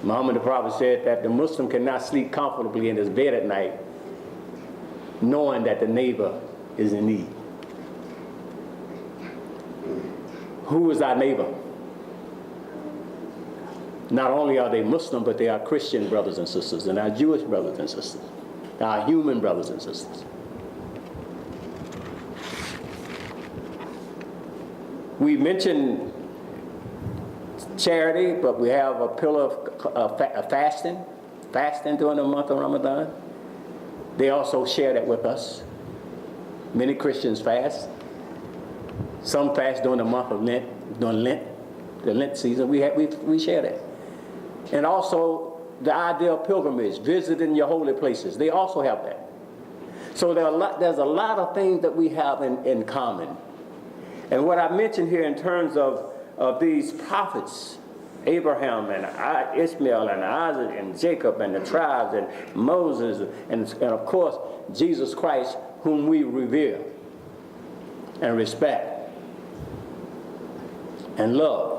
Muhammad the Prophet said that the Muslim cannot sleep comfortably in his bed at night knowing that the neighbor is in need. Who is our neighbor? Not only are they Muslim, but they are Christian brothers and sisters, and our Jewish brothers and sisters, our human brothers and sisters. We mentioned charity, but we have a pillar of fasting during the month of Ramadan. They also share that with us. Many Christians fast. Some fast during the month of Lent, during the Lent season. We share that. And also the idea of pilgrimage, visiting your holy places. They also have that. So there's a lot of things that we have in common. And what I mentioned here in terms of these prophets, Abraham and Ishmael and Isaac and Jacob and the tribes and Moses and of course Jesus Christ, whom we revere and respect and love.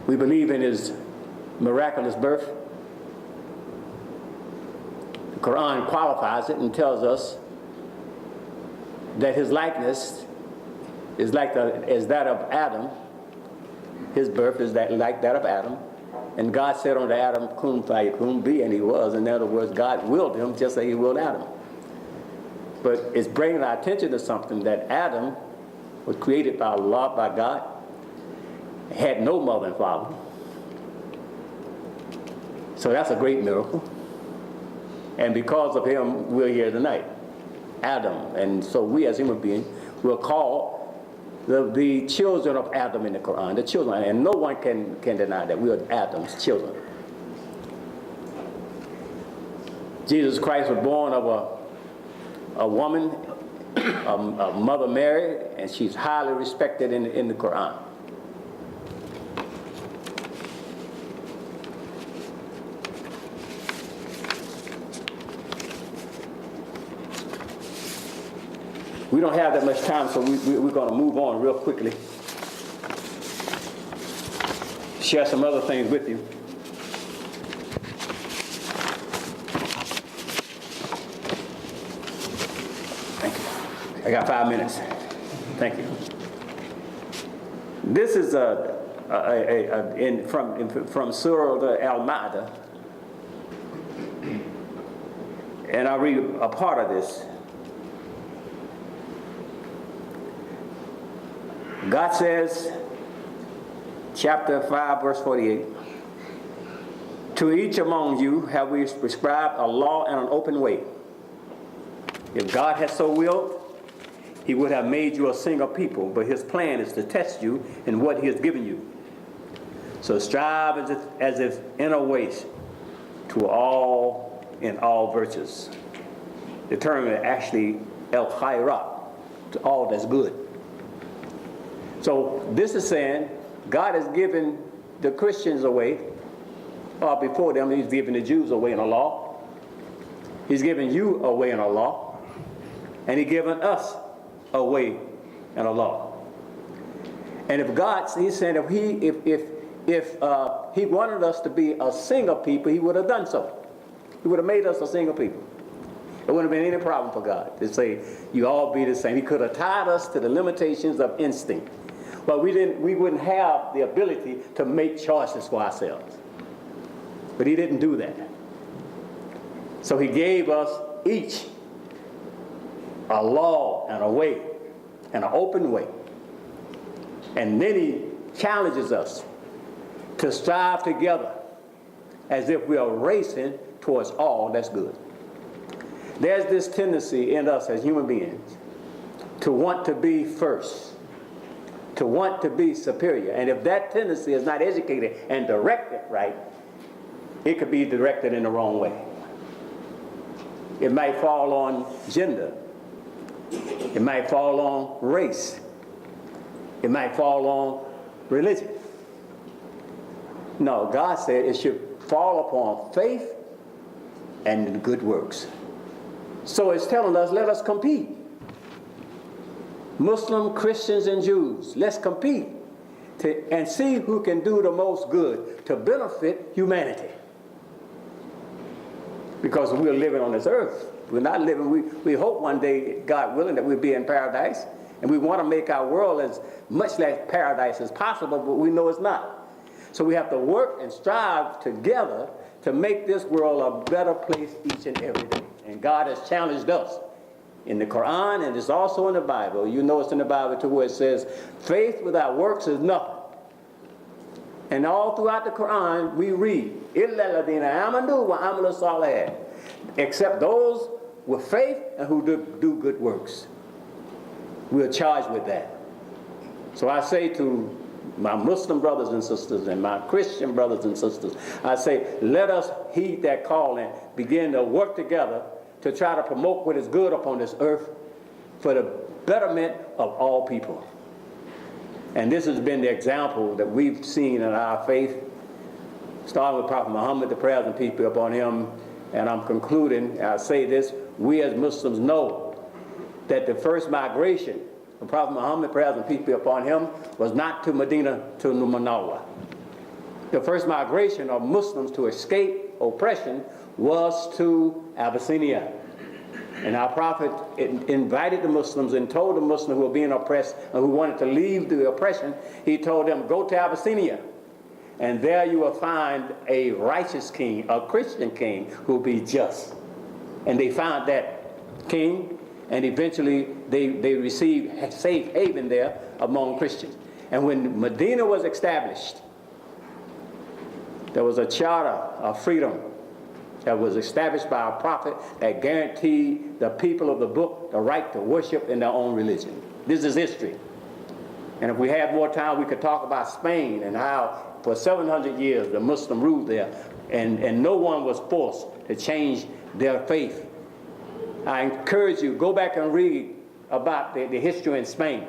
We believe in his miraculous birth. The Quran qualifies it and tells us that his likeness is like that of Adam. His birth is like that of Adam. And God said unto Adam, kun fayakun, be, and he was. In other words, God willed him just as he willed Adam. But it's bringing our attention to something that Adam was created by Allah, by God, had no mother and father. So that's a great miracle. And because of him, we're here tonight. Adam. And so we as human beings will call the children of Adam in the Quran, the children, and no one can deny that we are Adam's children. Jesus Christ was born of a woman, a Mother Mary, and she's highly respected in the Quran. We don't have that much time, so we're going to move on real quickly. Share some other things with you. Thank you. I got 5 minutes. Thank you. This is from Surah Al-Ma'idah, and I'll read a part of this. God says, chapter 5, verse 48, to each among you have we prescribed a law and an open way. If God had so willed, he would have made you a single people, but his plan is to test you in what he has given you. So strive as if in a way to all in all virtues. The term is actually el khairat, to all that's good. So this is saying God has given the Christians away, or before them he's given the Jews away in the law. He's given you away in the law, and he's given us away in the law. And if God, he's saying if he wanted us to be a single people, he would have done so. He would have made us a single people. It wouldn't have been any problem for God to say you all be the same. He could have tied us to the limitations of instinct. But we wouldn't have the ability to make choices for ourselves. But he didn't do that. So he gave us each a law and a way, and an open way. And then he challenges us to strive together as if we are racing towards all that's good. There's this tendency in us as human beings to want to be first, to want to be superior. And if that tendency is not educated and directed right, it could be directed in the wrong way. It might fall on gender. It might fall on race. It might fall on religion. No, God said it should fall upon faith and good works. So it's telling us, let us compete. Muslim, Christians, and Jews, let's compete and see who can do the most good to benefit humanity. Because we're living on this earth. We're not living, we hope one day, God willing, that we'll be in paradise. And we want to make our world as much like paradise as possible, but we know it's not. So we have to work and strive together to make this world a better place each and every day. And God has challenged us in the Quran, and it's also in the Bible. You know it's in the Bible too, where it says, faith without works is nothing. And all throughout the Quran, we read, إِلَّا الَّذِينَ آمَنُوا وَعَمِلُوا الصَّالِحَاتِ, except those with faith and who do good works. We are charged with that. So I say to my Muslim brothers and sisters and my Christian brothers and sisters, I say, let us heed that call and begin to work together to try to promote what is good upon this earth for the betterment of all people. And this has been the example that we've seen in our faith, starting with Prophet Muhammad, the prayers and peace be upon him. And I'm concluding, I say this, we as Muslims know that the first migration of Prophet Muhammad, prayers and peace be upon him, was not to Medina, to Munawwar. The first migration of Muslims to escape oppression was to Abyssinia. And our Prophet invited the Muslims and told the Muslims who were being oppressed and who wanted to leave the oppression, he told them, go to Abyssinia. And there you will find a righteous king, a Christian king, who will be just. And they found that king, and eventually they received safe haven there among Christians. And when Medina was established, there was a charter of freedom that was established by a prophet that guaranteed the people of the book the right to worship in their own religion. This is history. And if we had more time, we could talk about Spain and how for 700 years the Muslim ruled there, and no one was forced to change their faith. I encourage you, go back and read about the history in Spain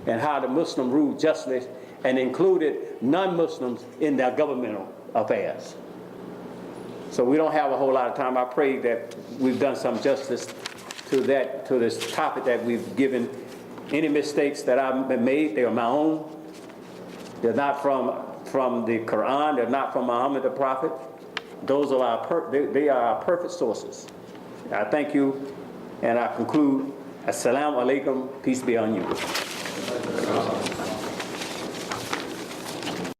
and how the Muslim ruled justly and included non-Muslims in their governmental affairs. So we don't have a whole lot of time. I pray that we've done some justice to this topic that we've given. Any mistakes that I've made, they are my own. They're not from the Quran. They're not from Muhammad the Prophet. Those are they are our perfect sources. I thank you, and I conclude. Assalamu alaikum. Peace be on you.